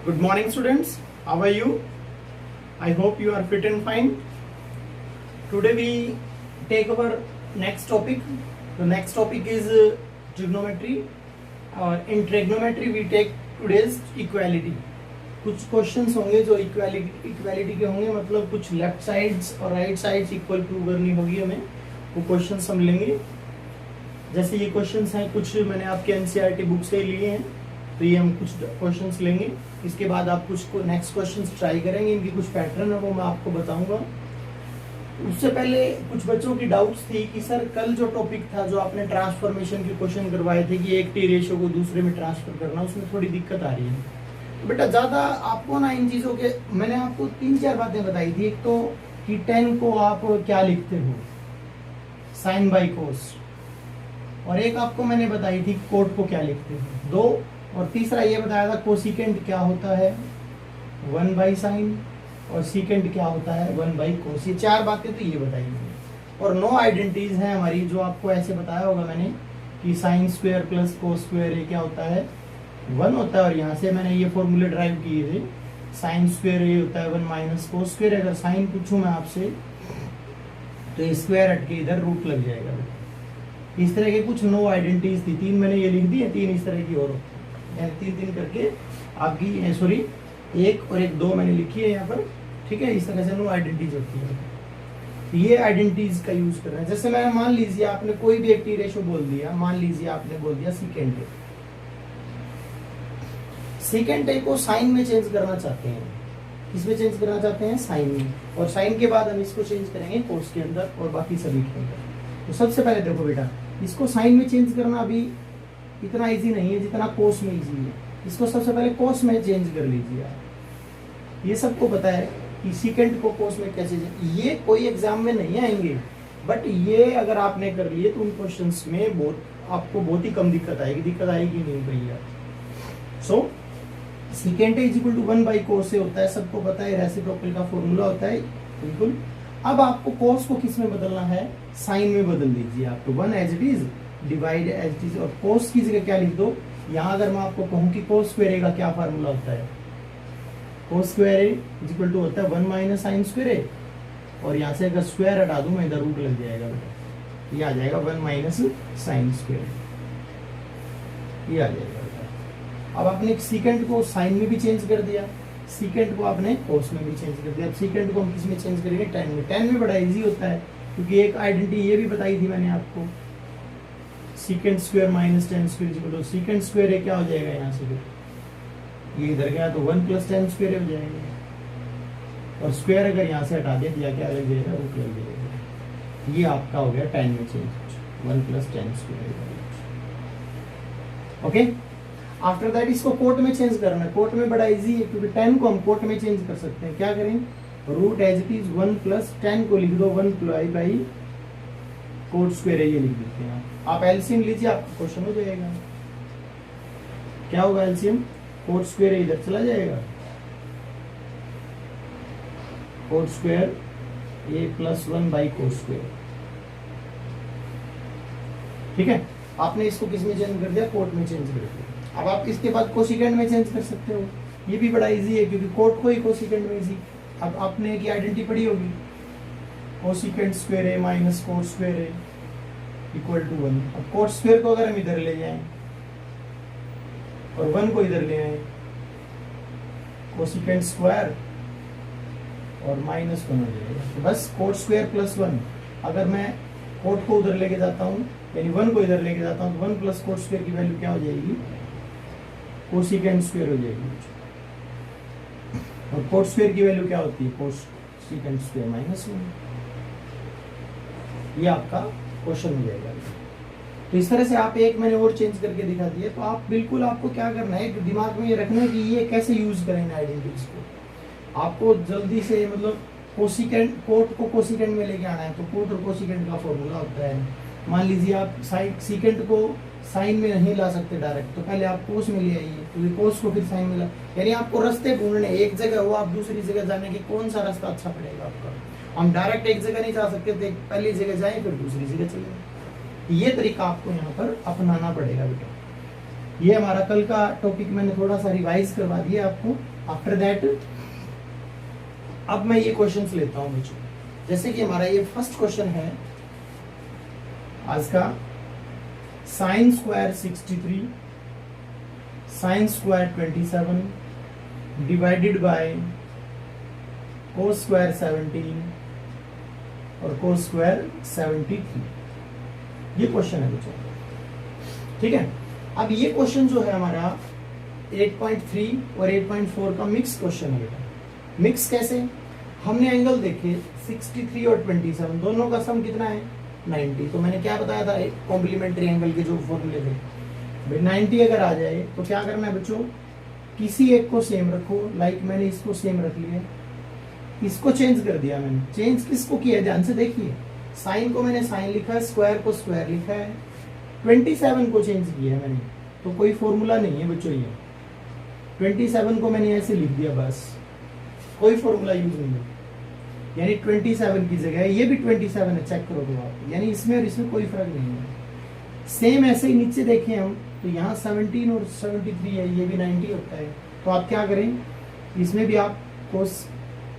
Good morning, students. How are you? I hope you are fit and fine. Today we take our next topic. The next topic is trigonometry. In trigonometry we take today's equality. कुछ questions होंगे जो equality के होंगे, मतलब कुछ left sides और right sides equal prove करनी होगी हमें, वो क्वेश्चंस हम लेंगे। जैसे ये क्वेश्चंस हैं, कुछ मैंने आपके एनसीईआरटी बुक से लिए हैं, तो ये हम कुछ क्वेश्चंस लेंगे। इसके बाद आप कुछ नेक्स्ट क्वेश्चंस ट्राई करेंगे, इनकी कुछ पैटर्न है वो मैं आपको बताऊंगा। उससे पहले कुछ बच्चों की डाउट्स थी कि सर कल जो टॉपिक था, जो आपने ट्रांसफॉर्मेशन के क्वेश्चन करवाए थे कि एक टी रेशियो को दूसरे में ट्रांसफर करना, उसमें थोड़ी दिक्कत आ रही है। बेटा ज्यादा आपको ना इन चीजों के, मैंने आपको 3-4 बातें बताई थी। एक तो कि tan को आप क्या लिखते हो, साइन बाई कोस, और एक आपको मैंने बताई थी कोट को क्या लिखते हो, 2, और तीसरा ये बताया था कोसिकेंट क्या होता है 1 बाई साइन, और सीकेंट क्या होता है 1 बाई कोस। ये 4 बातें तो ये बताई थी। और 9 आइडेंटिटीज हैं हमारी, जो आपको ऐसे बताया होगा मैंने कि sine square plus cos square ये क्या होता है 1 होता है, और यहाँ से मैंने ये फॉर्मूले ड्राइव किए थे। साइन स्क्वायर ये होता है 1 माइनस कोस स्क्वायर। अगर साइन पूछूं मैं आपसे तो ये स्क्वायर हट के इधर रूट लग जाएगा। इस तरह के कुछ 9 आइडेंटिटीज थी। 3 मैंने ये लिख दी है, 3 इस तरह की और 3 करके आपकी, सॉरी 1 और 1 2 मैंने लिखी है यहाँ पर, ठीक है। इस तरह से 9 आइडेंटिटीज होती है। ये आइडेंटिटीज का यूज कर रहे हैं। जैसे मैंने मान लीजिए आपने कोई भी एक टी रेशो बोल दिया, मान लीजिए आपने बोल दिया सीकेंट ए। सीकेंट ए को साइन में चेंज करना चाहते हैं। किसमें चेंज करना चाहते हैं? साइन में। और साइन के बाद हम इसको चेंज करेंगे कोस के अंदर और बाकी सभी के अंदर। तो सबसे पहले देखो बेटा, इसको साइन में चेंज करना अभी इतना इजी नहीं है जितना कोस में इजी है। इसको सबसे पहले कोस में चेंज कर लीजिए आप। ये सबको पता है कि सीकेंट को कोस में कैसे, ये कोई एग्जाम में नहीं आएंगे, बट ये अगर आपने कर लिए तो उन क्वेश्चंस में आपको बहुत ही कम दिक्कत आएगी। दिक्कत आएगी नहीं भैया। So secant is equal to 1 by cos से होता है, सबको पता है, रेसिप्रोकल का फॉर्मूला होता है, बिल्कुल। अब आपको कोस को किस में बदलना है? साइन में बदल दीजिए आप। तो 1 as it is, divide as it is, और कोस की जगह क्या लिख दो। यहाँ अगर मैं आपको कहूँ कि कोस स्क्वायर का क्या फार्मूला होता है, cos square is equal to होता है 1 माइनस साइन स्क्वायर, और यहाँ से अगर स्क्वायर हटा दूं मैं, इधर रूट लग जाएगा बेटा, ये आ जाएगा 1 माइनस साइन स्क्वायर, ये आ जाएगा। अब आपने सीकेंट को साइन में भी चेंज कर दिया, सीकेंट को आपने कोस में भी चेंज कर दिया। अब सीकेंट को हम किस में चेंज करेंगे? tan में। tan में बड़ा इजी होता है, क्योंकि एक आइडेंटिटी ये भी बताई थी मैंने आपको, secant square minus tan square equal to secant square है, क्या हो जाएगा यहाँ से, ये इधर गया तो 1 प्लस tan स्क्वायर हो जाएगा, और स्क्वायर अगर यहाँ से हटा दिया क्या लग जाएगा? रूट लग जाएगा। ये आपका हो गया tan में change, 1 plus tan square. Okay, after that इसको कोट में चेंज करना है। कोट में बड़ा इजी है, क्योंकि tan को हम कोट में चेंज कर सकते हैं। क्या करें? Root as it is 1 plus tan को लिख दो 1 बाई कोट स्क्वायर, ये लिख देते हैं आप। एलसीएम लीजिए, आपका क्वेश्चन हो जाएगा। क्या होगा एलसीएम? कोट स्क्वायर इधर चला जाएगा, coat square A plus 1 by coat square, ठीक है। आपने इसको किस में चेंज कर दिया? कोट में चेंज कर दिया। अब आप इसके बाद कोसिकेंट में चेंज कर सकते हो, ये भी बड़ा इजी है, क्योंकि कोट को ही कोसिकेंट में इजी। अब आपने की आइडेंटिटी पढ़ी होगी, कोसिकेंट स्क्वायर है माइनस कोट स्क्वायर है इक्वल टू 1। अब कोट स्क्वायर को अगर हम इधर ले जाएं और 1 को इधर ले आए, कोसिकेंट स्क्वायर और माइनस 1 हो जाएगा। तो बस कोट स्क्वायर प्लस 1, अगर मैं कोट को उधर लेके जाता हूँ, यानी 1 को इधर लेके जाता हूँ, तो 1 प्लस कोट स्क्वायर की वैल्यू क्या हो जाएगी? कोसिकेंट स्क्वायर हो जाएगी। और कोट स्क्वायर की वैल्यू क्या होती है? Cosecant square minus 1। ये आपका क्वेश्चन हो जाएगा। तो इस तरह से आप एक मैंने और चेंज करके दिखा दिया। तो आप बिल्कुल, आपको क्या करना है, दिमाग में ये रखना है कि ये कैसे यूज करेंगे आइडेंटिटीज को। आपको जल्दी से, मतलब कोसिकेंट, कोट को कोसिकेंट में लेके आना है, तो कोट और कोसिकेंट का फॉर्मूला होता है। मान लीजिए आप सीकेंट को साइन में नहीं ला सकते डायरेक्ट, तो पहले आप कोस में ले आइए, क्योंकि कोस को फिर साइन में ला, यानी आपको रास्ते ढूंढने, एक जगह हो आप दूसरी जगह जाने के, कौन सा रास्ता अच्छा पड़ेगा आपका। हम डायरेक्ट एक जगह नहीं जा सकते, तो पहली जगह जाए फिर दूसरी जगह चले। ये तरीका आपको यहाँ पर अपनाना पड़ेगा बेटा। ये हमारा कल का टॉपिक मैंने थोड़ा सा रिवाइज करवा दिया आपको। आफ्टर दैट अब मैं ये क्वेश्चंस लेता हूं बच्चों। जैसे कि हमारा ये फर्स्ट क्वेश्चन है आज का, sine square 63 sine square 27 divided by cos square 17 और कोस स्क्वायर 73। ये क्वेश्चन है बच्चों, ठीक है। अब ये क्वेश्चन जो है हमारा 8.3 और 8.4 का मिक्स क्वेश्चन है बेटा। मिक्स कैसे? हमने एंगल देखे 63 और 27, दोनों का सम कितना है 90। तो मैंने क्या बताया था कॉम्प्लीमेंट्री एंगल के जो फॉर्मूले थे, भाई 90 अगर आ जाए तो क्या करना है बच्चों, किसी एक को सेम रखो। लाइक मैंने इसको सेम रख लिया, इसको चेंज कर दिया मैंने। चेंज किसको किया ध्यान से देखिए, साइन को मैंने साइन लिखा है, स्क्वायर को स्क्वायर लिखा है, 27 को चेंज किया है मैंने। तो कोई फॉर्मूला नहीं है बच्चों, ये 27 को मैंने ऐसे लिख दिया बस, कोई फॉर्मूला यूज नहीं है। यानी 27 की जगह ये भी 27 है, चेक करो तो आप, यानी इसमें और इसमें कोई फर्क नहीं है। सेम ऐसे ही नीचे देखें हम तो यहाँ 17 और 73 है, ये भी 90 होता है। तो आप क्या करें, इसमें भी आप कोस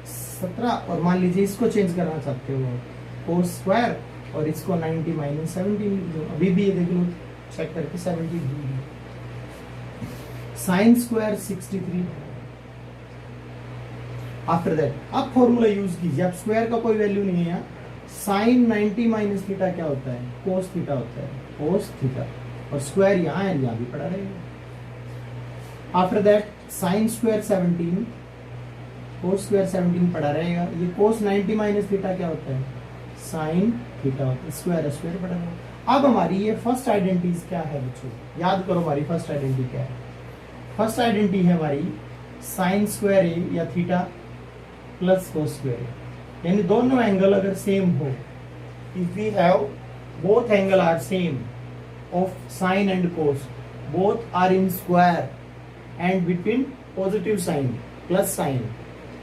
17 और मान लीजिए इसको चेंज करना चाहते हो कोस स्क्वायर और इसको 90 माइनस 17 लिख दो। अभी भी ये देख लो चेक करके 70 साइन स्क्वायर 63। आफ्टर दैट अब फॉर्मूला यूज कीजिए। अब स्क्वायर का कोई वैल्यू नहीं है यहाँ। साइन 90 माइनस थीटा क्या होता है, कोस थीटा होता है, कोस थीटा। और स्क्वायर यहाँ है, यहाँ भी पड़ा रहेगा। After that sine square 17 cos square 17 पड़ा रहेगा। ये कोस 90 माइनस थीटा क्या होता है, साइन थीटा होता है, स्क्वायर स्क्वायर पड़ा रहेगा। अब हमारी ये फर्स्ट आइडेंटिटी क्या है बच्चों, याद करो हमारी फर्स्ट आइडेंटिटी क्या है। फर्स्ट आइडेंटिटी है हमारी साइन स्क्वायर ए या theta plus cos square A, यानी दोनों एंगल अगर सेम हो, if we have both angle are same of sine and cos, both are in square and between positive sine plus sine,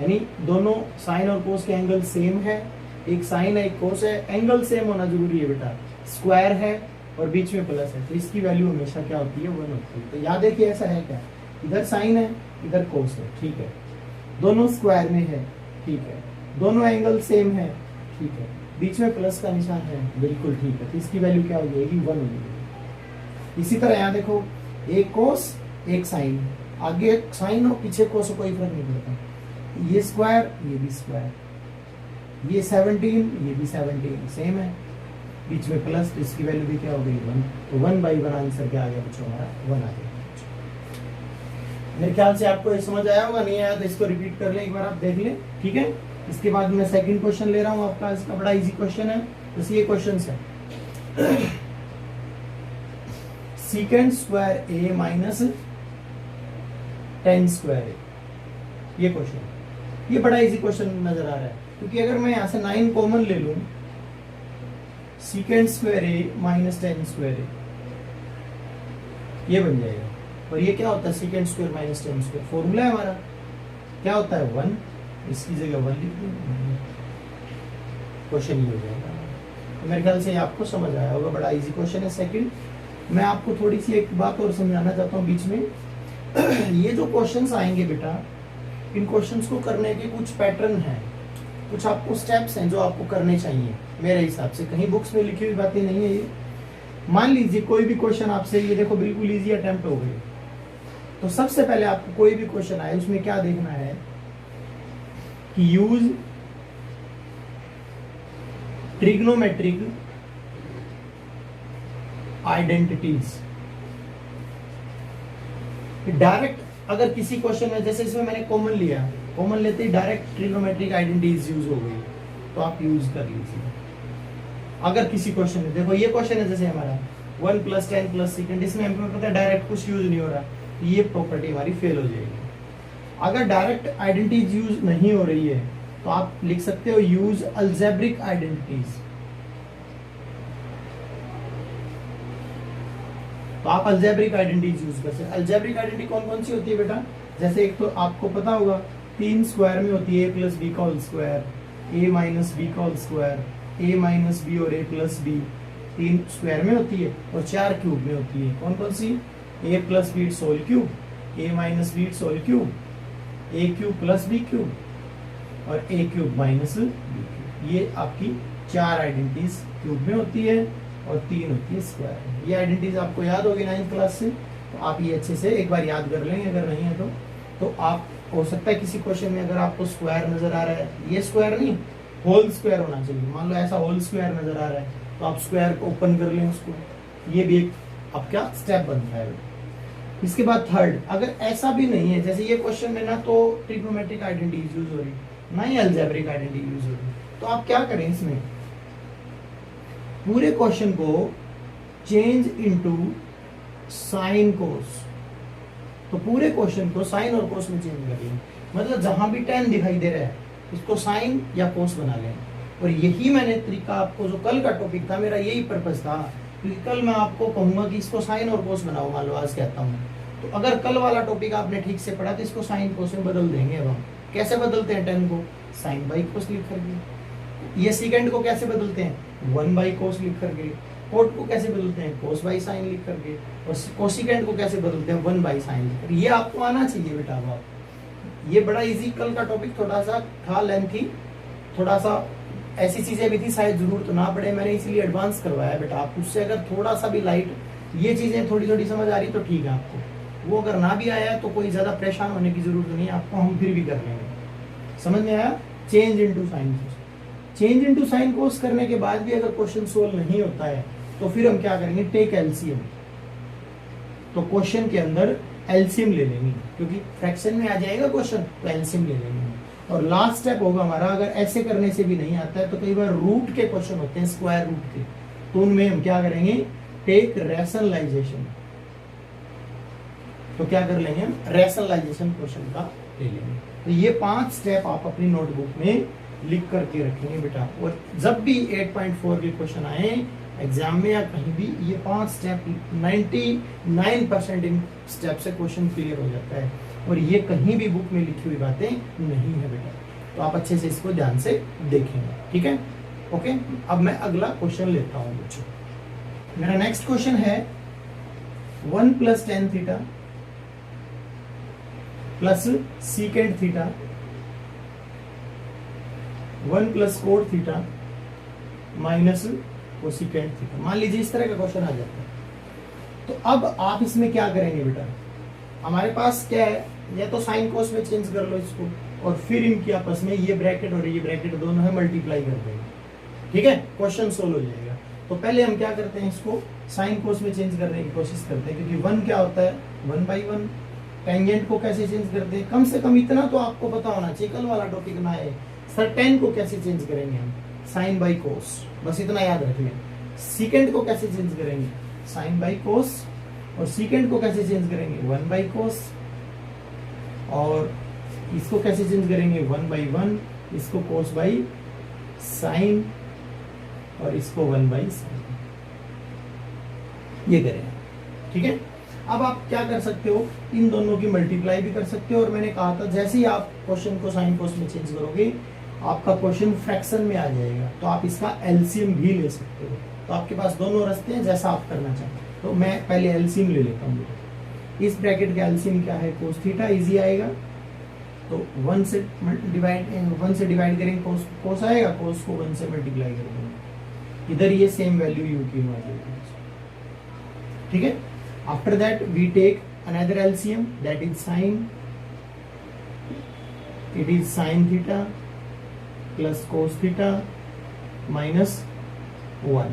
यानी दोनों sign और कोस के angle same है, एक साइन है एक कोस है, एंगल सेम होना जरूरी है बेटा, स्क्वायर है और बीच में प्लस है, तो इसकी वैल्यू हमेशा क्या होती है 1 होती है। तो याद है कि ऐसा है क्या, इधर साइन है इधर कोस है, ठीक है, दोनों स्क्वायर में है, ठीक है, दोनों एंगल सेम है, ठीक है, बीच में प्लस का निशान है, बिल्कुल ठीक है, तो इसकी वैल्यू क्या हो जाएगी 1 हो जाएगी। इसी तरह यहाँ देखो एक कोस एक साइन, आगे साइन हो पीछे कोस हो कोई फर्क नहीं पड़ता, ये स्क्वायर ये भी स्क्वायर, ये 17 ये भी 17 सेम है, बीच में प्लस, तो इसकी वैल्यू भी क्या हो गई 1। तो 1/1 आंसर क्या आ गया बच्चों हमारा 1 आ गया। मेरे ख्याल से आपको ये समझ आया होगा, नहीं आया तो इसको रिपीट कर लें एक बार, आप देख लें, ठीक है। इसके बाद मैं सेकंड क्वेश्चन ले रहा हूँ आपका, इसका बड़ा इजी क्वेश्चन है, बस ये क्वेश्चन है सीकेंड स्क्वायर ए माइनस टेन स्क्वायर ए, ये क्वेश्चन, ये बड़ा इजी क्वेश्चन नजर आ रहा है, क्योंकि अगर मैं यहाँ से 9 कॉमन ले लूं, सीकेंड स्क्वायर ए माइनस टेन स्क्वायर ए, ये बन जाएगा। और ये क्या होता है secant square minus ten square, formula है हमारा, क्या होता है 1, इसकी जगह 1 लिख दूं, क्वेश्चन ये हो जाएगा। तो मेरे ख्याल से आपको समझ आया होगा, बड़ा इजी क्वेश्चन है। सेकंड, मैं आपको थोड़ी सी एक बात और समझाना चाहता हूँ बीच में ये जो क्वेश्चंस आएंगे बेटा, इन क्वेश्चंस को करने के कुछ पैटर्न हैं, कुछ आपको स्टेप्स हैं जो आपको करने चाहिए मेरे हिसाब से, कहीं बुक्स में लिखी हुई बातें नहीं है ये। मान लीजिए कोई भी क्वेश्चन आपसे, ये देखो बिल्कुल इजी अटेम्प्ट हो गई, तो सबसे पहले आपको कोई भी क्वेश्चन आए उसमें क्या देखना है कि यूज ट्रिग्नोमेट्रिक आइडेंटिटीज। डायरेक्ट अगर किसी क्वेश्चन में, जैसे इसमें मैंने कॉमन लिया, कॉमन लेते ही डायरेक्ट ट्रिग्नोमेट्रिक आइडेंटिटीज यूज हो गई, तो आप यूज कर लीजिए। अगर किसी क्वेश्चन में, देखो ये क्वेश्चन है जैसे हमारा 1 + 10 + सेकेंड, इसमें हमें पता है डायरेक्ट कुछ यूज नहीं हो रहा, ये प्रॉपर्टी हमारी फेल हो जाएगी। अगर डायरेक्ट आइडेंटिटीज यूज नहीं हो रही है तो आप लिख सकते हो यूज अलजेब्रिक आइडेंटिटीज। तो आप अलजेब्रिक आइडेंटिटीज यूज कर सकते हैं। अलजेब्रिक आइडेंटिटी कौन कौन सी होती है बेटा, जैसे एक तो आपको पता होगा 3 स्क्वायर में होती है a + b का होल स्क्वायर, a - b का होल स्क्वायर, a - b और a + b, 3 स्क्वायर में होती है, और 4 क्यूब में होती है। कौन कौन सी, A plus B it's whole cube, A minus B it's whole cube, A cube plus B cube और A cube minus B cube. ये आपकी 4 आइडेंटिटीज क्यूब में होती है और 3 होती है स्क्वायर में। ये आइडेंटिटीज आपको याद होगी 9th क्लास से, तो आप ये अच्छे से एक बार याद कर लेंगे, अगर नहीं है तो आप हो सकता है किसी क्वेश्चन में अगर आपको स्क्वायर नजर आ रहा है, ये स्क्वायर नहीं होल स्क्वायर होना चाहिए, मान लो ऐसा होल स्क्वायर नजर आ रहा है तो आप स्क्वायर को ओपन कर लें उसको, ये भी एक आपका स्टेप बनता है। इसके बाद थर्ड, अगर ऐसा भी नहीं है, जैसे ये क्वेश्चन में ना तो ट्रिग्नोमेट्रिक आइडेंटिटी यूज हो रही, ना ही अलजेब्रिक आइडेंटिटी यूज हो रही, तो आप क्या करें, इसमें पूरे क्वेश्चन को चेंज इनटू साइन कोस, तो पूरे क्वेश्चन को साइन और कोस में चेंज कर लें, मतलब जहां भी tan दिखाई दे रहा है इसको साइन या कोस बना लें। और यही मैंने तरीका आपको, जो कल का टॉपिक था मेरा यही पर्पस था, क्योंकि कल मैं आपको कहूंगा कि इसको साइन और कोस बनाओ, मान लो आज कहता हूँ, तो अगर कल वाला टॉपिक आपने ठीक से पढ़ा तो इसको साइन कोस में बदल देंगे। अब हम कैसे बदलते हैं, 10 को साइन बाई कोस लिख करके, ये सेकंड को कैसे बदलते हैं 1 बाई कोस लिख करके, कोट को कैसे बदलते हैं कोस बाई साइन लिख करके, और कोसिकेंड को कैसे बदलते हैं 1 बाई साइन लिख करके। ये आपको आना चाहिए बेटा। अब ये बड़ा इजी, कल का टॉपिक थोड़ा सा था लेंथी, थोड़ा सा ऐसी चीजें भी थी शायद जरूरत ना पड़े, मैंने इसलिए एडवांस करवाया बेटा। आप उससे अगर थोड़ा सा भी लाइट ये चीजें थोड़ी थोड़ी समझ आ रही तो ठीक है आपको, वो अगर ना भी आया तो कोई ज्यादा परेशान होने की जरूरत नहीं है आपको, हम फिर भी कर लेंगे। समझ में आया? चेंज इनटू साइन कोस, चेंज इनटू साइन कोस करने के बाद भी अगर क्वेश्चन सोल्व नहीं होता है तो फिर हम क्या करेंगे, टेक एलसीएम। तो क्वेश्चन के अंदर एलसीएम ले लेंगे, क्योंकि फ्रैक्शन में आ जाएगा क्वेश्चन तो एलसीएम ले लेंगे। और लास्ट स्टेप होगा हमारा, अगर ऐसे करने से भी नहीं आता है तो कई बार रूट के क्वेश्चन होते हैं, स्क्वायर रूट के, तो उनमें हम क्या करेंगे, टेक रैशनलाइजेशन। तो क्या कर लेंगे हम, रैशनलाइजेशन क्वेश्चन का ले लेंगे। तो ये 5 स्टेप आप अपनी नोटबुक में लिख करके रखेंगे बेटा, और जब भी 8.4 के क्वेश्चन आए एग्जाम में या कहीं भी, ये 5 स्टेप 99% इन स्टेप से क्वेश्चन क्लियर हो जाता है, और ये कहीं भी बुक में लिखी हुई बातें नहीं है बेटा। तो आप अच्छे से इसको ध्यान से देखेंगे, ठीक है? ओके, अब मैं अगला क्वेश्चन लेता हूं बच्चों। मेरा नेक्स्ट क्वेश्चन है 1 + tan theta plus secant theta 1 + cot theta minus cosecant theta. मान लीजिए इस तरह का क्वेश्चन आ जाता है, तो अब आप इसमें क्या करेंगे बेटा, हमारे पास क्या है, या तो साइन कोस में चेंज कर लो इसको, और फिर इनकी आपस में ये ब्रैकेट और ये ब्रैकेट दोनों है मल्टीप्लाई कर देंगे, ठीक है? क्वेश्चन सोल्व हो जाएगा। तो पहले हम क्या करते हैं, इसको साइन कोस में चेंज करने की कोशिश करते हैं, क्योंकि 1 क्या होता है 1/1। टेंजेंट को कैसे चेंज करते हैं, कम से कम इतना तो आपको पता होना चाहिए, कल वाला टॉपिक ना है सर, tan को कैसे चेंज करेंगे हम, साइन बाई कोस, बस इतना याद रखिए। सीकेंड को कैसे चेंज करेंगे, साइन बाई कोस, और सीकेंड को कैसे चेंज करेंगे 1 बाई कोस, और इसको कैसे चेंज करेंगे 1/1, इसको कोस बाई साइन, और इसको 1 बाई साइन, ये करें, ठीक है? अब आप क्या कर सकते हो, इन दोनों की मल्टीप्लाई भी कर सकते हो, और मैंने कहा था जैसे ही आप क्वेश्चन को साइन कोस में चेंज करोगे आपका क्वेश्चन फ्रैक्शन में आ जाएगा, तो आप इसका एलसीएम भी ले सकते हो। तो आपके पास दोनों रास्ते हैं, जैसा आप करना चाहते हो। तो मैं पहले एलसीएम ले लेता हूँ। इस ब्रैकेट का एलसीएम क्या है, कोस थीटा, इजी आएगा, तो 1 से डिवाइड करेंगे, कोस आएगा, कोस को 1 से मल्टीप्लाई कर देंगे, इधर ये सेम वैल्यू यू की आ जाएगी, ठीक है? After that we take another LCM, that is sine, it is sine theta plus cos theta minus 1।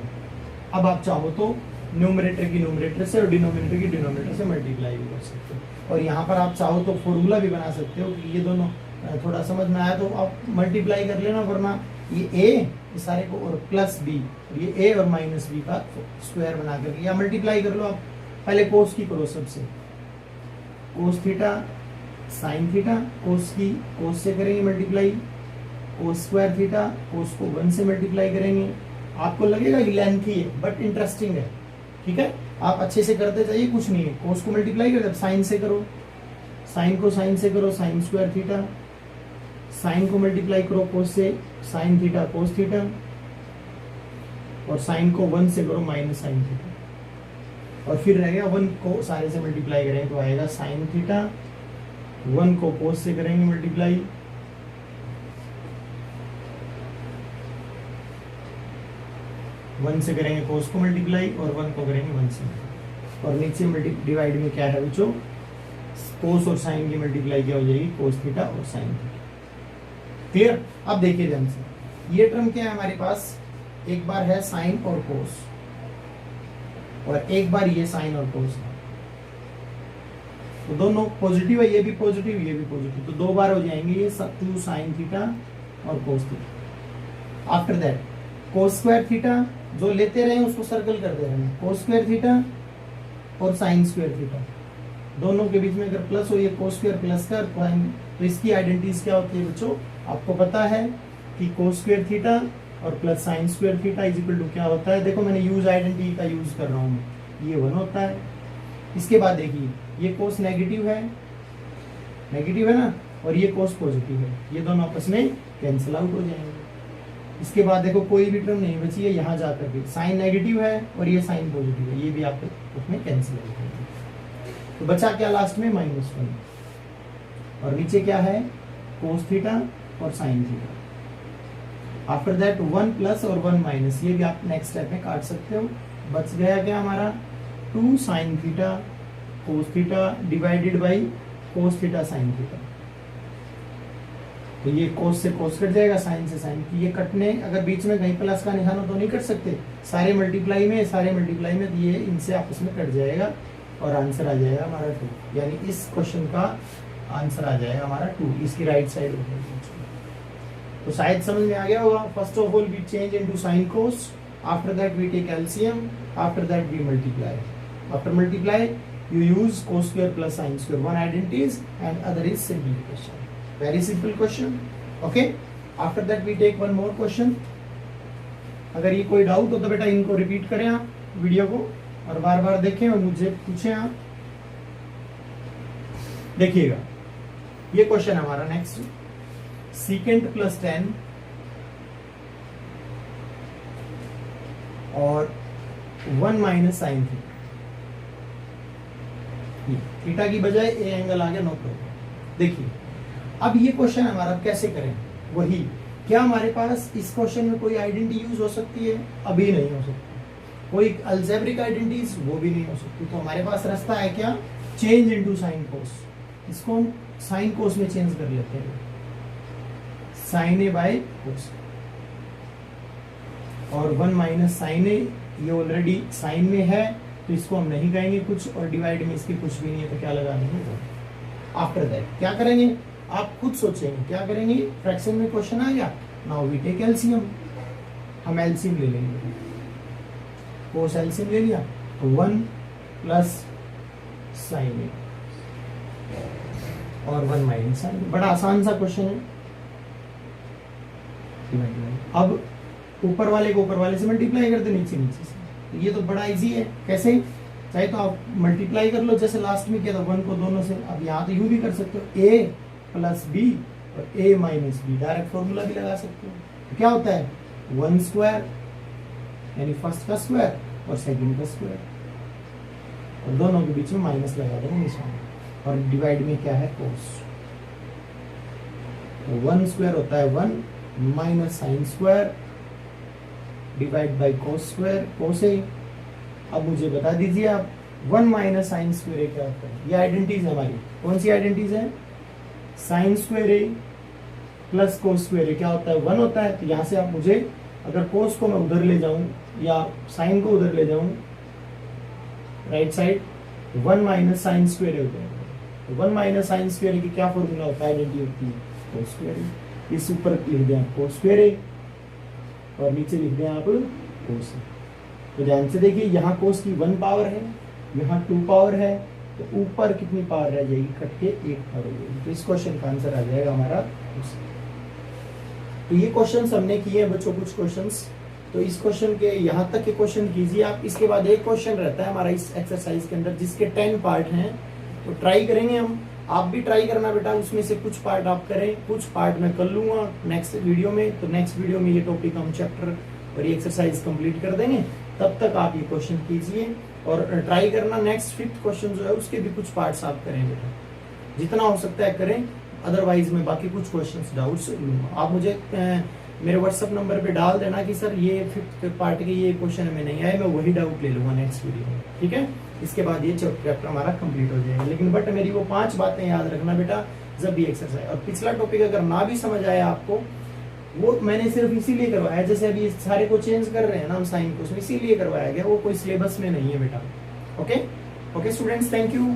अब आप चाहो तो न्यूमरेटर की न्यूमरेटर से और डिनोमिनेटर की डिनोमिनेटर से मल्टीप्लाई भी कर सकते हो, और यहाँ पर आप चाहो तो फॉर्मूला भी बना सकते हो कि ये दोनों थोड़ा समझ में आया तो आप मल्टीप्लाई कर लेना, वरना ये ए सारे को और प्लस बी, ये ए और माइनस बी का स्क्वायर बना करके या मल्टीप्लाई कर लो आप। पहले कोस की करो सबसे, कोस थीटा साइन थीटा, कोस की कोस से करेंगे मल्टीप्लाई, कोस स्क्वायर थीटा, कोस को 1 से मल्टीप्लाई करेंगे। आपको लगेगा कि लेंथी है बट इंटरेस्टिंग है, ठीक है? आप अच्छे से करते जाइए, कुछ नहीं है। कोस को मल्टीप्लाई कर, साइन से करो, साइन को साइन से करो, साइन स्क्वायर थीटा, साइन को मल्टीप्लाई करो कोस से, साइन थीटा कोस थीटा, और साइन को 1 से करो माइनस साइन थीटा। और फिर रहेगा 1 को सारे से मल्टीप्लाई करेंगे तो आएगा साइन थीटा, 1 को कोस से करेंगे मल्टीप्लाई, वन से करेंगे कोस को मल्टीप्लाई और 1 को करेंगे 1 से, और नीचे डिवाइड में क्या है बच्चों, कोस और साइन की मल्टीप्लाई क्या हो जाएगी, कोस थीटा और साइन थीटा। क्लियर? अब देखिए ध्यान से, ये टर्म क्या है हमारे पास, एक बार है साइन और कोस और एक बार ये साइन और कोस है, तो दोनों पॉजिटिव है, ये भी पॉजिटिव ये भी पॉजिटिव, तो 2 बार हो जाएंगे ये सब, 2 साइन थीटा और cos theta. After that cos square theta, जो लेते रहे उसको सर्कल कर दे रहे हैं, कोस स्क्वायर थीटा और साइन स्क्वायर थीटा, दोनों के बीच में अगर प्लस हो, ये कोस स्क्वायर प्लस का साइन, तो इसकी आइडेंटिटीज क्या होती है बच्चों, आपको पता है कि कोस स्क्वायर थीटा और plus sine square theta is equal to क्या होता है, देखो मैंने यूज आइडेंटिटी का यूज कर रहा हूँ, ये 1 होता है। इसके बाद देखिए ये कोस नेगेटिव है ना, और ये कोस पॉजिटिव है, ये दोनों आपस में कैंसिल आउट हो जाएंगे। इसके बाद देखो कोई भी टर्म नहीं बची है, यहाँ जाकर के साइन नेगेटिव है और ये साइन पॉजिटिव है, ये भी आपको उसमें कैंसिल आउट हो जाएंगे। तो बचा क्या लास्ट में, -1, और नीचे क्या है, कोस थीटा और sine theta. After that 1 plus और 1 माइनस, ये भी आप नेक्स्ट स्टेप में काट सकते हो। बच गया क्या हमारा, 2 sine theta cos theta divided by cos theta sine theta. तो ये कोस से कोस कट जाएगा, साइन से साइन, ये कटने अगर बीच में कहीं प्लस का निशान हो तो नहीं कट सकते, सारे मल्टीप्लाई में तो ये इनसे आपस में कट जाएगा और आंसर आ जाएगा हमारा 2, यानी इस क्वेश्चन का आंसर आ जाएगा हमारा 2, इसकी राइट साइड हो जाएगी। तो शायद समझ में आ गया होगा। First of all we change into sine cos, after that we take LCM, after that we multiply, after multiply you use cos square plus sin square, one identities and other is simplification, very simple question. Okay, after that we take one more question. अगर ये कोई doubt हो तो बेटा इनको repeat करें आप video को और बार बार देखें और मुझे पूछें आप। देखिएगा ये क्वेश्चन हमारा नेक्स्ट, सीकेंट प्लस 10 और 1 माइनस साइन थीटा, थीटा की बजाय ए एंगल आ गया, नो प्रॉब्लम। देखिए अब ये क्वेश्चन हमारा कैसे करें, वही क्या हमारे पास इस क्वेश्चन में कोई आइडेंटिटी यूज हो सकती है, अभी नहीं हो सकती, कोई अलजेब्रिक आइडेंटिटीज वो भी नहीं हो सकती, तो हमारे पास रास्ता है क्या, चेंज इनटू साइन कोस, इसको हम साइन कोस में चेंज कर लेते हैं, साइन ए बाय कोस, और 1 माइनस साइन ए, ये ऑलरेडी साइन में है तो इसको हम नहीं कहेंगे कुछ, और डिवाइड में इसके कुछ भी नहीं है तो क्या लगा देंगे। आफ्टर दैट क्या करेंगे, आप खुद सोचेंगे क्या करेंगे, फ्रैक्शन में क्वेश्चन आ गया, नाउ वी टेक एलसीएम, हम एलसीएम ले लेंगे, कोस एलसीएम ले लिया तो 1 प्लस साइन ए और 1 माइनस साइन, बड़ा आसान सा क्वेश्चन है। अब ऊपर वाले को ऊपर वाले से मल्टीप्लाई कर दो, नीचे नीचे से, ये तो बड़ा इजी है, कैसे, चाहे तो आप मल्टीप्लाई कर लो जैसे लास्ट में किया था 1 को दोनों से, अब यहाँ तो यूं भी कर सकते हो, a प्लस बी और a minus B, direct formula भी लगा सकते हो। तो क्या होता है 1 स्क्वायर यानी फर्स्ट का स्क्वायर और सेकंड का स्क्वायर, और दोनों के बीच में माइनस लगा देंगे निशान, और डिवाइड में क्या है कोस, तो 1 स्क्वायर होता है 1 minus sine square divide by cos square cos A. अब मुझे बता दीजिए आप 1 माइनस साइन स्क्वायर ए क्या होता है, ये आइडेंटिटीज है हमारी, कौन सी आइडेंटिटीज है, साइन स्क्वायर ए प्लस कोस स्क्वायर ए क्या होता है 1 होता है, तो यहाँ से आप मुझे अगर कोस को मैं उधर ले जाऊं या साइन को उधर ले जाऊं right side, 1 minus sine square A होता है, तो 1 माइनस साइन स्क्वायर ए की क्या फॉर्मूला होता है, आइडेंटिटी होती है कोस स्क्वायर ए, इस ऊपर लिख दें कोस स्क्वायर ए और नीचे लिख दें आप कोस। तो ध्यान से देखिए यहाँ कोस की 1 पावर है, यहाँ 2 पावर है, तो ऊपर कितनी पावर रह जाएगी, कट के 1 पावर हो जाएगी, तो इस क्वेश्चन का आंसर आ जाएगा हमारा कोस। तो ये क्वेश्चंस हमने किए हैं बच्चों, कुछ क्वेश्चंस, तो इस क्वेश्चन के यहाँ तक के क्वेश्चन कीजिए आप। इसके बाद एक क्वेश्चन रहता है हमारा इस एक्सरसाइज के अंदर जिसके 10 पार्ट हैं, तो ट्राई करेंगे हम, आप भी ट्राई करना बेटा, उसमें से कुछ पार्ट आप करें, कुछ पार्ट मैं कर लूंगा नेक्स्ट वीडियो में, तो नेक्स्ट वीडियो में ये टॉपिक हम चैप्टर और ये एक्सरसाइज कंप्लीट कर देंगे, तब तक आप ये क्वेश्चन कीजिए और ट्राई करना नेक्स्ट 5th क्वेश्चन जो है उसके भी कुछ पार्ट्स आप करें बेटा, जितना हो सकता है करें, अदरवाइज मैं बाकी कुछ क्वेश्चंस डाउट्स लूंगा। आप मुझे मेरे व्हाट्सएप नंबर पे डाल देना कि सर ये 5th पार्ट के ये क्वेश्चन में नहीं आए, मैं वही डाउट ले लूंगा नेक्स्ट वीडियो में, ठीक है। इसके बाद ये चैप्टर हमारा कंप्लीट हो जाएगा। लेकिन बट मेरी वो 5 बातें याद रखना बेटा जब भी एक्सरसाइज। और पिछला टॉपिक अगर ना भी समझ आया आपको, वो मैंने सिर्फ इसीलिए करवाया, जैसे अभी सारे को चेंज कर रहे हैं ना हम साइन को, इसीलिए करवाया गया, वो कोई सिलेबस में नहीं है बेटा। Okay okay students, thank you.